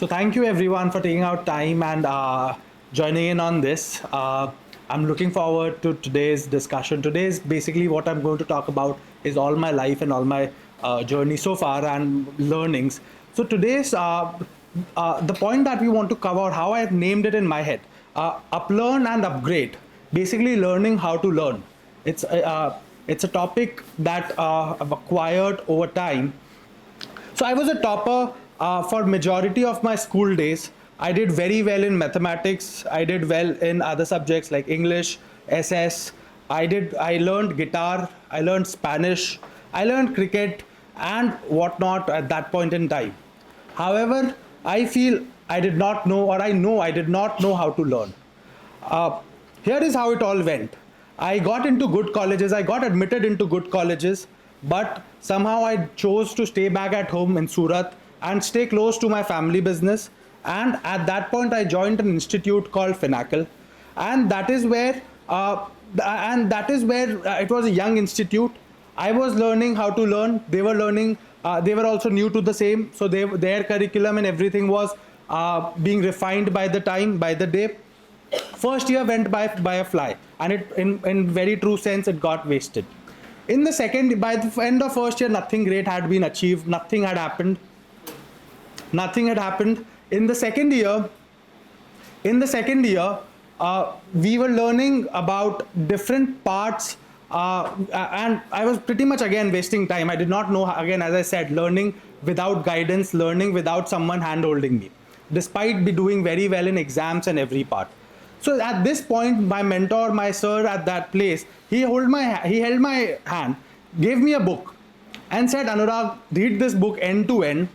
So thank you everyone for taking out time and joining in on this. I'm looking forward to today's discussion. Today's basically what I'm going to talk about is all my life and all my journey so far and learnings. So today's the point that we want to cover, how I've named it in my head, uplearn and upgrade. Basically learning how to learn. It's a topic that I've acquired over time. So I was a topper for majority of my school days. I did very well in mathematics. I did well in other subjects like English, SS. I learned guitar. I learned Spanish. I learned cricket and whatnot at that point in time. However, I feel I did not know, or I know I did not know how to learn. Uh, Here is how it all went. I got into good colleges, I got admitted into good colleges, but somehow I chose to stay back at home in Surat and stay close to my family business. And at that point, I joined an institute called Finacle, and that is where it was a young institute. I was learning how to learn. They were learning. They were also new to the same, so their curriculum and everything was being refined by the time, by the day. First year went by a fly, and in very true sense, it got wasted. In the second, by the end of first year, nothing great had been achieved. Nothing had happened. Nothing had happened. In the second year, we were learning about different parts, and I was pretty much again wasting time. I did not know, again, as I said, learning without guidance, learning without someone hand holding me, despite be doing very well in exams and every part. So at this point, my mentor, my sir at that place, he held my hand, gave me a book, and said, Anurag, read this book end to end.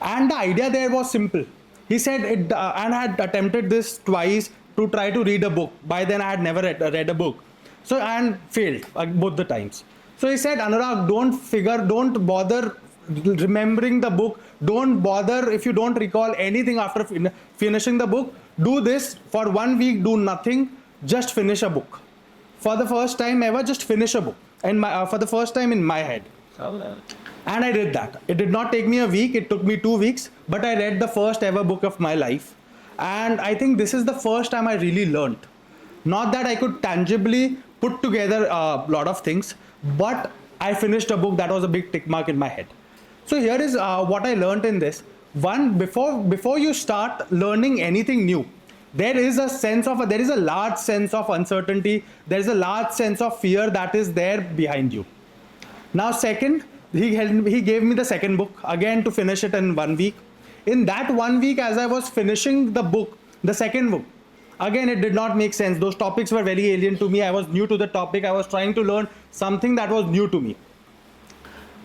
And the idea there was simple. He said it, and I had attempted this twice to try to read a book. By then, I had never read a book, so and failed both the times. So he said, Anurag, don't bother remembering the book. Don't bother if you don't recall anything after finishing the book. Do this for 1 week. Do nothing. Just finish a book. For the first time ever, just finish a book. And for the first time in my head. And I did that. It did not take me a week, it took me 2 weeks, but I read the first ever book of my life. And I think this is the first time I really learned. Not that I could tangibly put together a lot of things, but I finished a book that was a big tick mark in my head. So here is what I learned in this. One, before you start learning anything new, there is a large sense of uncertainty, there is a large sense of fear that is there behind you. Now second, he gave me the second book again to finish it in 1 week. In that 1 week, as I was finishing the book, the second book, again it did not make sense. Those topics were very alien to me. I was new to the topic. I was trying to learn something that was new to me,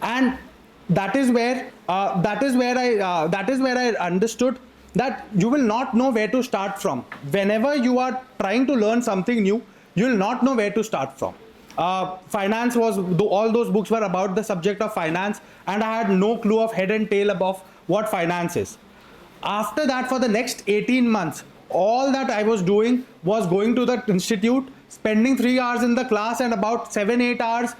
and that is where I understood that you will not know where to start from. Whenever you are trying to learn something new, you will not know where to start from. Finance was, all those books were about the subject of finance, and I had no clue of head and tail of what finance is. After that, for the next 18 months, all that I was doing was going to the institute, spending 3 hours in the class and about 7-8 hours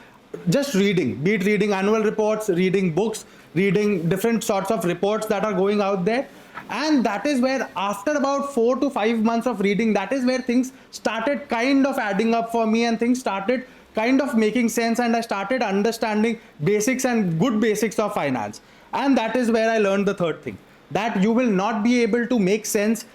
just reading, be it reading annual reports, reading books, reading different sorts of reports that are going out there. And that is where, after about 4 to 5 months of reading, that is where things started kind of adding up for me, and things started kind of making sense, and I started understanding basics and good basics of finance. And that is where I learned the third thing, that you will not be able to make sense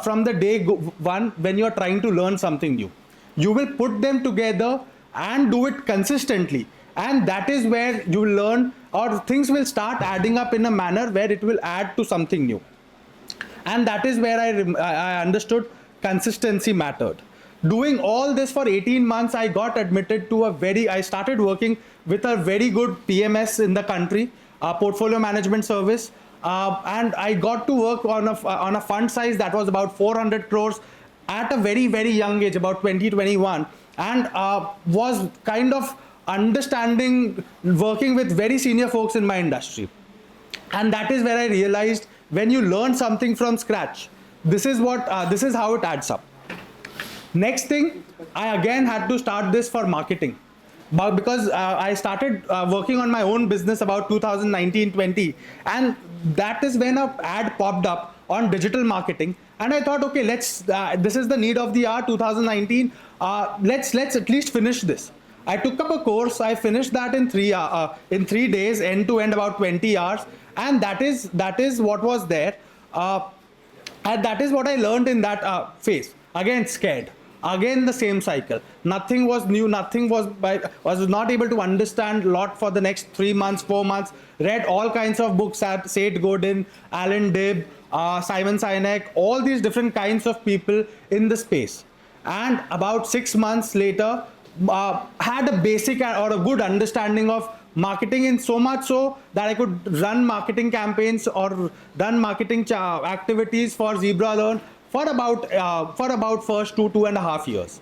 from the day one when you are trying to learn something new. You will put them together and do it consistently, and that is where you will learn, or things will start adding up in a manner where it will add to something new. And that is where I understood consistency mattered. Doing all this for 18 months, I got admitted to I started working with a very good PMS in the country, a portfolio management service, and I got to work on a fund size that was about 400 crores at a very, very young age, about 2021, and was kind of understanding, working with very senior folks in my industry. And that is where I realized, when you learn something from scratch, this is how it adds up. Next thing, I again had to start this for marketing. but because I started working on my own business about 2019-20, and that is when a ad popped up on digital marketing, and I thought, okay, let's. This is the need of the hour, 2019. Let's at least finish this. I took up a course. I finished that in 3 days, end to end, about 20 hours, and that is what was there. And that is what I learned in that phase. Again, scared. Again, the same cycle. Nothing was new. Nothing was not able to understand a lot for the next 3 months, 4 months. Read all kinds of books at Seth Godin, Alan Dibb, Simon Sinek, all these different kinds of people in the space. And about 6 months later, had a basic or a good understanding of marketing, in so much so that I could run marketing campaigns or run marketing activities for Zebra Learn for about first 2.5 years.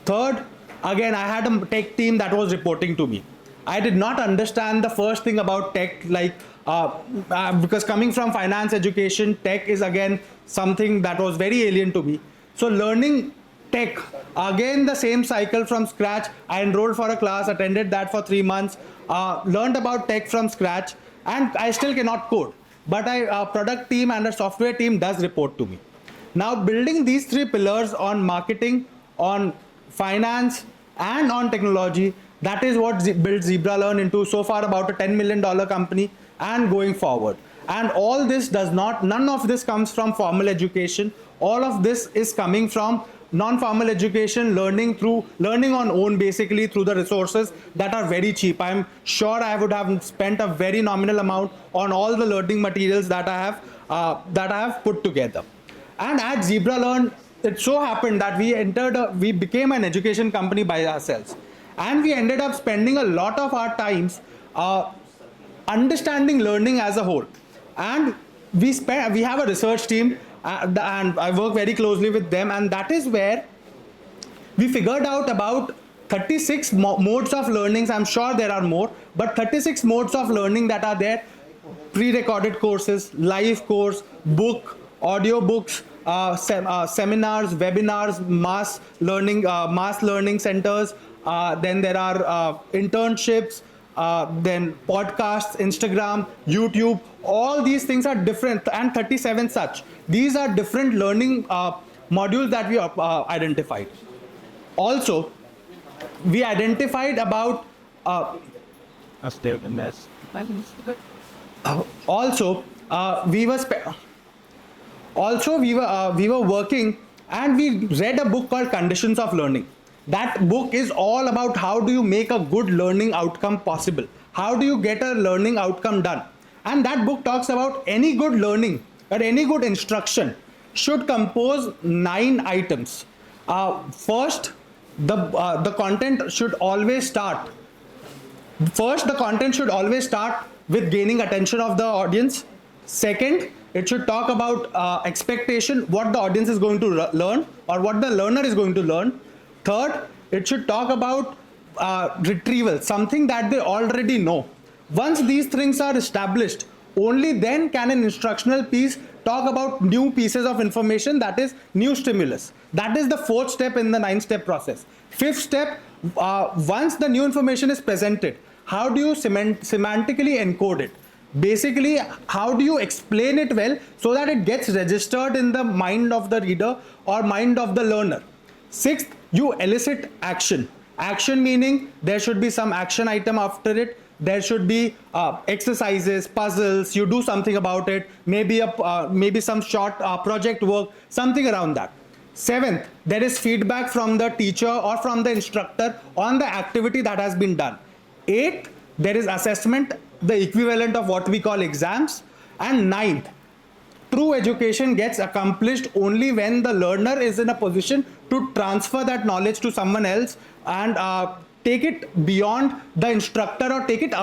Third, again, I had a tech team that was reporting to me. I did not understand the first thing about tech, because coming from finance education, tech is again something that was very alien to me. So learning tech, again the same cycle from scratch. I enrolled for a class, attended that for 3 months, learned about tech from scratch, and I still cannot code. But a product team and a software team does report to me. Now, building these three pillars on marketing, on finance, and on technology, that is what built Zebra Learn into so far about a $10 million company and going forward. And all this none of this comes from formal education. All of this is coming from non-formal education, learning on own, basically through the resources that are very cheap. I'm sure I would have spent a very nominal amount on all the learning materials that I have put together. And at Zebra Learn, it so happened that we became an education company by ourselves, and we ended up spending a lot of our times understanding learning as a whole. And we have a research team, and I work very closely with them, and that is where we figured out about 36 modes of learnings. I'm sure there are more, but 36 modes of learning that are there: pre-recorded courses, live course, book, audio books, seminars, webinars, mass learning centers. Then there are internships, then podcasts, Instagram, YouTube. All these things are different, and 37 such. These are different learning modules that we identified. Also, we identified about also we were working, and we read a book called Conditions of Learning. That book is all about how do you make a good learning outcome possible, how do you get a learning outcome done. And that book talks about any good learning or any good instruction should compose 9 items. First, the content should always start with gaining attention of the audience. Second, it should talk about expectation, what the audience is going to learn or what the learner is going to learn. Third, it should talk about retrieval, something that they already know. Once these things are established, only then can an instructional piece talk about new pieces of information, that is new stimulus. That is the 4th step in the 9-step process. 5th step, once the new information is presented, how do you semantically encode it? Basically, how do you explain it well so that it gets registered in the mind of the reader or mind of the learner? 6th, you elicit action. Action meaning there should be some action item after it. There should be exercises, puzzles, you do something about it, maybe some short project work, something around that. 7th, there is feedback from the teacher or from the instructor on the activity that has been done. 8th, there is assessment, the equivalent of what we call exams. And 9th, true education gets accomplished only when the learner is in a position to transfer that knowledge to someone else and take it beyond the instructor, or take it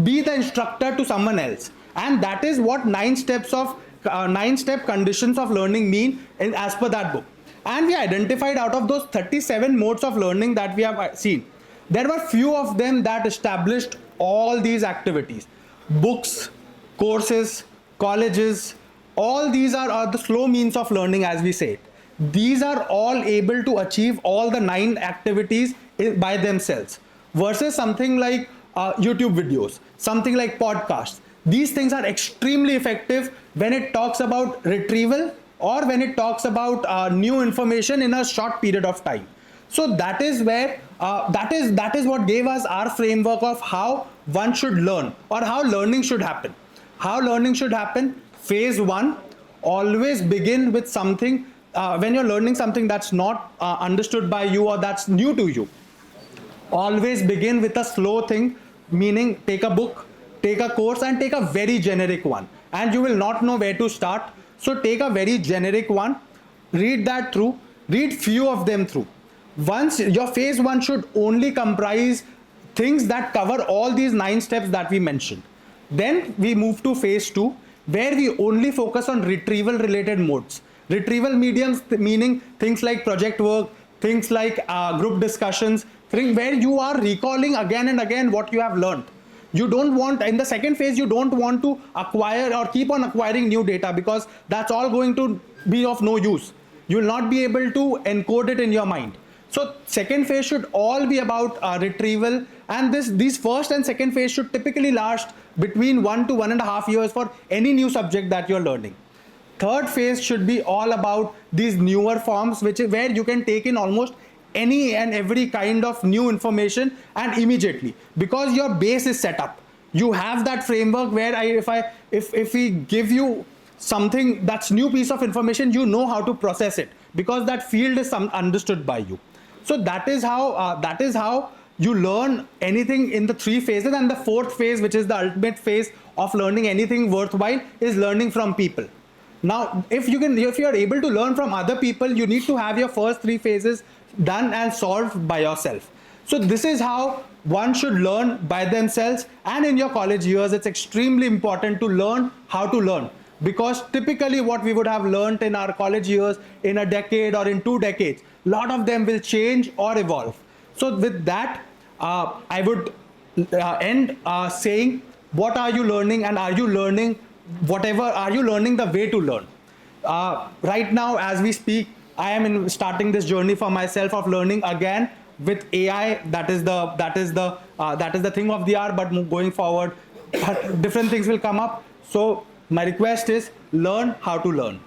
be the instructor to someone else. And that is what 9-step conditions of learning mean as per that book. And we identified out of those 37 modes of learning that we have seen, there were few of them that established all these activities. Books, courses, colleges, all these are the slow means of learning, as we say it. These are all able to achieve all the 9 activities by themselves. versus something like YouTube videos, something like podcasts. These things are extremely effective when it talks about retrieval or when it talks about new information in a short period of time. So that is where that is what gave us our framework of how one should learn or how learning should happen. How learning should happen. Phase one, always begin with something. When you're learning something that's not understood by you or that's new to you, always begin with a slow thing, meaning take a book, take a course, and take a very generic one, and you will not know where to start. So take a very generic one, read that through, read few of them through. Once your phase one should only comprise things that cover all these 9 steps that we mentioned. Then we move to phase two, where we only focus on retrieval related modes. Retrieval mediums, meaning things like project work, things like group discussions, where you are recalling again and again what you have learned. You don't want, in the second phase, you don't want to acquire or keep on acquiring new data, because that's all going to be of no use. You will not be able to encode it in your mind. So second phase should all be about retrieval, and these first and second phase should typically last between 1 to 1.5 years for any new subject that you're learning. Third phase should be all about these newer forms, which is where you can take in almost any and every kind of new information and immediately, because your base is set up. You have that framework where if we give you something that's new piece of information, you know how to process it because that field is understood by you. So that is how you learn anything in the 3 phases. And the fourth phase, which is the ultimate phase of learning anything worthwhile, is learning from people. Now, if you are able to learn from other people, you need to have your first 3 phases done and solved by yourself. So this is how one should learn by themselves. And in your college years, it's extremely important to learn how to learn, because typically what we would have learned in our college years in a decade or in 2 decades, a lot of them will change or evolve. So with that, I would end saying, what are you learning, and are you learning are you learning the way to learn? Right now, as we speak, I am starting this journey for myself of learning again with AI. That is the thing of the hour. But going forward, different things will come up. So my request is, learn how to learn.